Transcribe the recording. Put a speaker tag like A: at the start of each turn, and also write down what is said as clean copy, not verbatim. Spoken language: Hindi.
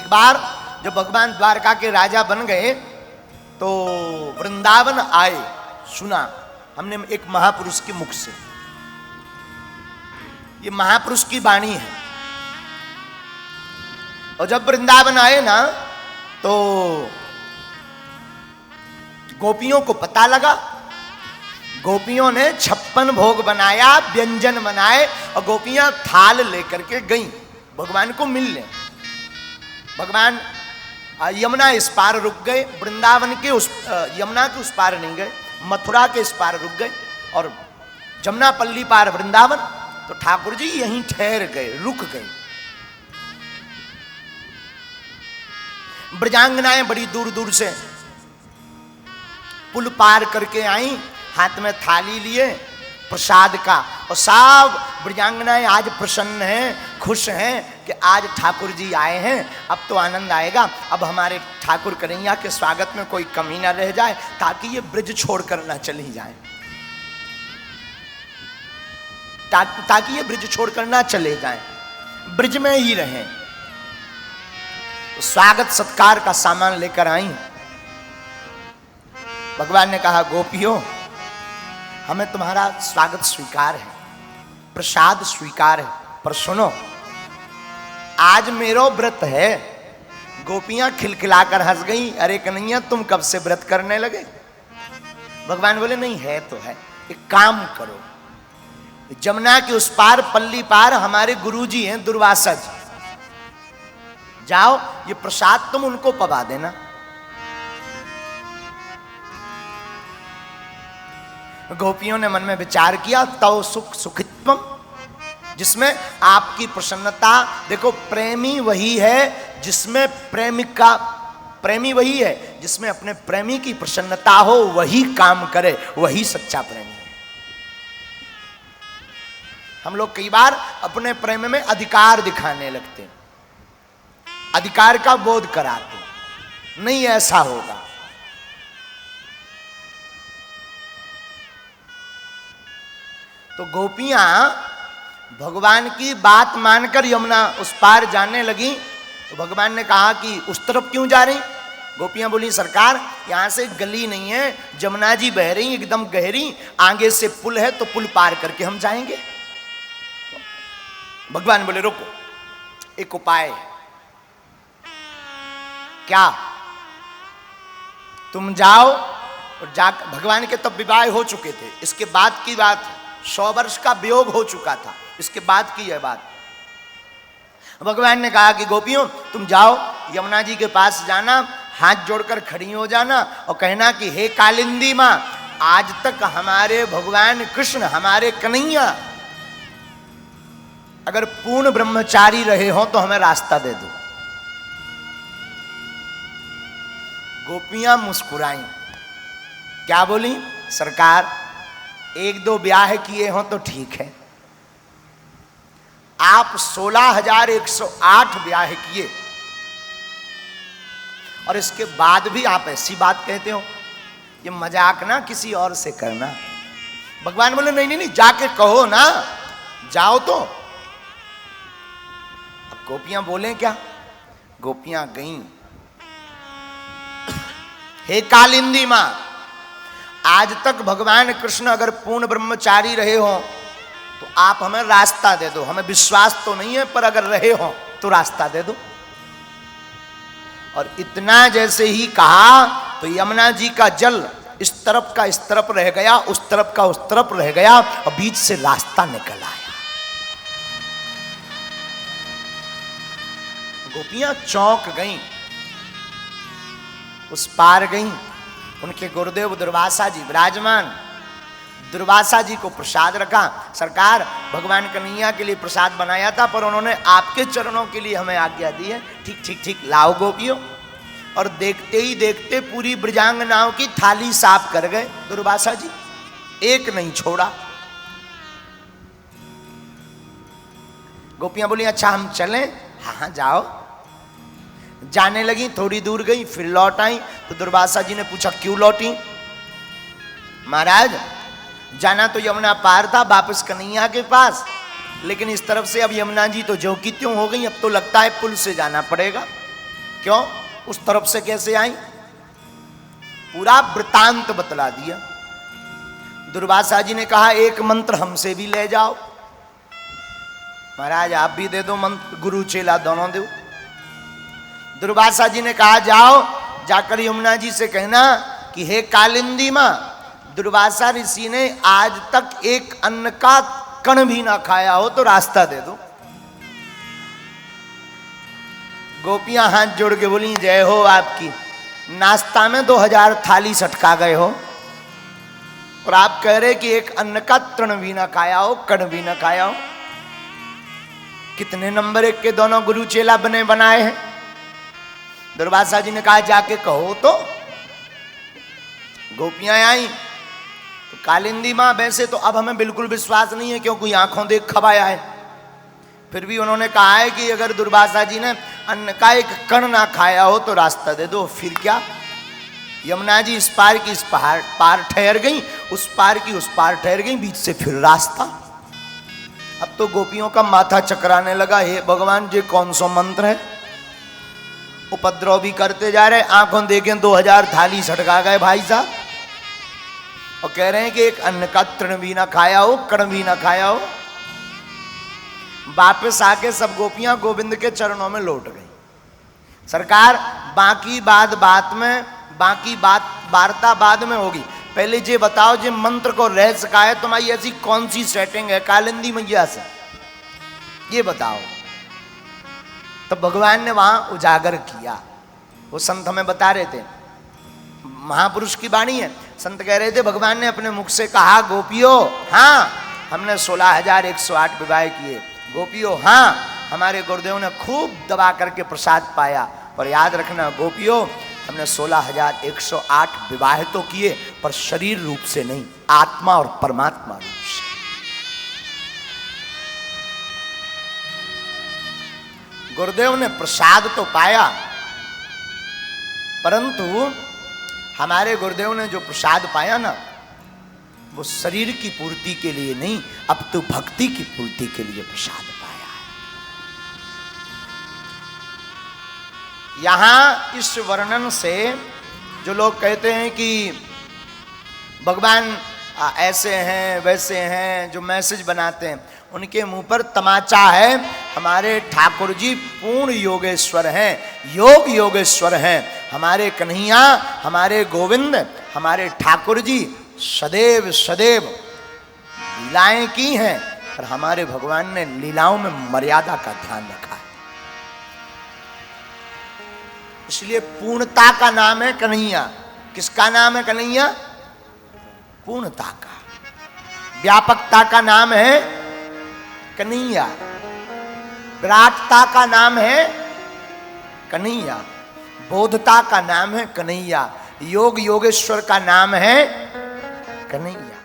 A: एक बार जब भगवान द्वारका के राजा बन गए तो वृंदावन आए, सुना हमने एक महापुरुष के मुख से, ये महापुरुष की वाणी है। और जब वृंदावन आए ना तो गोपियों को पता लगा, गोपियों ने 56 भोग बनाया, व्यंजन बनाए और गोपियां थाल लेकर के गईं भगवान को मिलने। भगवान यमुना इस पार रुक गए, वृंदावन के उस यमुना के उस पार नहीं गए, मथुरा के इस पार रुक गए और जमुना पल्ली पार वृंदावन, तो ठाकुर जी यहीं ठहर गए, रुक गए। ब्रजांगनाएं बड़ी दूर दूर से पुल पार करके आई, हाथ में थाली लिए प्रसाद का, और सब ब्रजांगनाएं आज प्रसन्न हैं, खुश हैं कि आज ठाकुर जी आए हैं, अब तो आनंद आएगा, अब हमारे ठाकुर कन्हैया के स्वागत में कोई कमी ना रह जाए, ताकि ये ब्रज छोड़कर ना चली जाए, ताकि ये ब्रज छोड़कर ना चले जाएं, ब्रज में ही रहें। तो स्वागत सत्कार का सामान लेकर आई। भगवान ने कहा, गोपियों हमें तुम्हारा स्वागत स्वीकार है, प्रसाद स्वीकार है, पर सुनो आज मेरो व्रत है। गोपियां खिलखिलाकर हंस गई, अरे कन्हैया तुम कब से व्रत करने लगे? भगवान बोले, नहीं है तो है, एक काम करो, जमुना के उस पार पल्ली पार हमारे गुरुजी हैं दुर्वासा जी, जाओ ये प्रसाद तुम उनको पवा देना। गोपियों ने मन में विचार किया, तव सुख सुखित्वम, जिसमें आपकी प्रसन्नता, देखो प्रेमी वही है जिसमें प्रेमिका, प्रेमी वही है जिसमें अपने प्रेमी की प्रसन्नता हो, वही काम करे, वही सच्चा प्रेमी है। हम लोग कई बार अपने प्रेम में अधिकार दिखाने लगते हैं, अधिकार का बोध कराते, नहीं ऐसा होगा। तो गोपियां भगवान की बात मानकर यमुना उस पार जाने लगी। तो भगवान ने कहा कि उस तरफ क्यों जा रही? गोपियां बोली, सरकार यहां से गली नहीं है, जमुना जी बह रही एकदम गहरी, आगे से पुल है तो पुल पार करके हम जाएंगे। भगवान बोले, रुको, एक उपाय है। क्या? तुम जाओ और जा, भगवान के तब विवाह हो चुके थे, इसके बाद की बात, 100 वर्ष का वियोग हो चुका था, इसके बाद की यह बात। भगवान ने कहा कि गोपियों तुम जाओ, यमुना जी के पास जाना, हाथ जोड़कर खड़ी हो जाना और कहना कि हे कालिंदी मां, आज तक हमारे भगवान कृष्ण, हमारे कन्हैया अगर पूर्ण ब्रह्मचारी रहे हो तो हमें रास्ता दे दो। गोपियां मुस्कुराई, क्या बोली? सरकार 1-2 ब्याह किए हो तो ठीक है, आप 16,108 ब्याह किए और इसके बाद भी आप ऐसी बात कहते हो, ये मजाक ना किसी और से करना। भगवान बोले, नहीं नहीं नहीं, जाके कहो ना, जाओ तो। अब गोपियां बोले क्या? गोपियां गईं, हे कालिंदी मां, आज तक भगवान कृष्ण अगर पूर्ण ब्रह्मचारी रहे हो तो आप हमें रास्ता दे दो, हमें विश्वास तो नहीं है पर अगर रहे हो तो रास्ता दे दो। और इतना जैसे ही कहा तो यमुना जी का जल इस तरफ का इस तरफ रह गया, उस तरफ का उस तरफ रह गया और बीच से रास्ता निकल आया। गोपियां चौंक गईं, उस पार गईं, उनके गुरुदेव दुर्वासा जी विराजमान, दुर्वासा जी को प्रसाद रखा। सरकार भगवान कन्हैया के लिए प्रसाद बनाया था पर उन्होंने आपके चरणों के लिए हमें आज्ञा दी है। ठीक ठीक ठीक, लाओ गोपियों। और देखते ही देखते पूरी ब्रजांगनाओं की थाली साफ कर गए दुर्वासा जी, एक नहीं छोड़ा। गोपियां बोली, अच्छा हम चलें? हाँ हाँ जाओ। जाने लगी, थोड़ी दूर गई, फिर लौट आई। तो दुर्वासा जी ने पूछा, क्यों लौटी? महाराज जाना तो यमुना पार था वापस कन्हैया के पास, लेकिन इस तरफ से अब यमुना जी तो जो की त्यों हो गई, अब तो लगता है पुल से जाना पड़ेगा। क्यों, उस तरफ से कैसे आई, पूरा वृतांत बतला दिया। दुर्वासा जी ने कहा एक मंत्र हमसे भी ले जाओ। महाराज आप भी दे दो मंत्र, गुरु चेला दोनों दो। दुर्वासा जी ने कहा जाओ जाकर यमुना जी से कहना कि हे कालिंदी मां, दुर्वासा ऋषि ने आज तक एक अन्न का कण भी ना खाया हो तो रास्ता दे दो। गोपियां हाथ जोड़ के बोली जय हो आपकी, नाश्ता में 2000 थाली सटका गए हो और आप कह रहे कि एक अन्न का तृण भी ना खाया हो, कण भी ना खाया हो। कितने नंबर एक के दोनों गुरु चेला बने बनाए हैं। दुर्वासा जी ने कहा जाके कहो तो। गोपियां आई तो कालिंदी मां, वैसे तो अब हमें बिल्कुल विश्वास नहीं है क्योंकि आंखों देख खबाया है, फिर भी उन्होंने कहा है कि अगर दुर्वासा जी ने अन्न का एक कण ना खाया हो तो रास्ता दे दो। फिर क्या, यमुना जी इस पार की इस पार ठहर गई, उस पार की उस पार ठहर गई, बीच से फिर रास्ता। अब तो गोपियों का माथा चकराने लगा, हे भगवान जी कौन सा मंत्र है। उपद्रव भी करते जा रहे, आंखों देखें 2000 थाली सटका गए भाई साहब, और कह रहे हैं कि एक अन्न का तृण भी ना खाया हो, कण भी ना खाया हो। वापस आके सब गोपियां गोविंद के चरणों में लौट गई। सरकार बाकी बात में, बाकी बात वार्ता बाद में होगी, पहले ये बताओ जो मंत्र को रह सका है तुम्हारी ऐसी कौन सी सेटिंग है कालिंदी मैया से, ये बताओ। तो भगवान ने वहां उजागर किया। वो संत हमें बता रहे थे, महापुरुष की वाणी है, संत कह रहे थे भगवान ने अपने मुख से कहा गोपियों हाँ हमने 16,108 विवाह किए, गोपियों हाँ हमारे गुरुदेव ने खूब दबा करके प्रसाद पाया, पर याद रखना गोपियों हमने 16,108 विवाह तो किए पर शरीर रूप से नहीं, आत्मा और परमात्मा रूप से। गुरुदेव ने प्रसाद तो पाया, परंतु हमारे गुरुदेव ने जो प्रसाद पाया ना वो शरीर की पूर्ति के लिए नहीं, अब तो भक्ति की पूर्ति के लिए प्रसाद पाया है। यहां इस वर्णन से जो लोग कहते हैं कि भगवान ऐसे हैं वैसे हैं, जो मैसेज बनाते हैं उनके मुंह पर तमाचा है। हमारे ठाकुर जी पूर्ण योगेश्वर हैं, योग योगेश्वर हैं। हमारे कन्हैया, हमारे गोविंद, हमारे ठाकुर जी सदैव सदैव लीलाएं की हैं, पर हमारे भगवान ने लीलाओं में मर्यादा का ध्यान रखा है। इसलिए पूर्णता का नाम है कन्हैया। किसका नाम है कन्हैया? पूर्णता का। व्यापकता का नाम है कन्हैया, विराटता का नाम है कन्हैया, बोधता का नाम है कन्हैया, योग योगेश्वर का नाम है कन्हैया।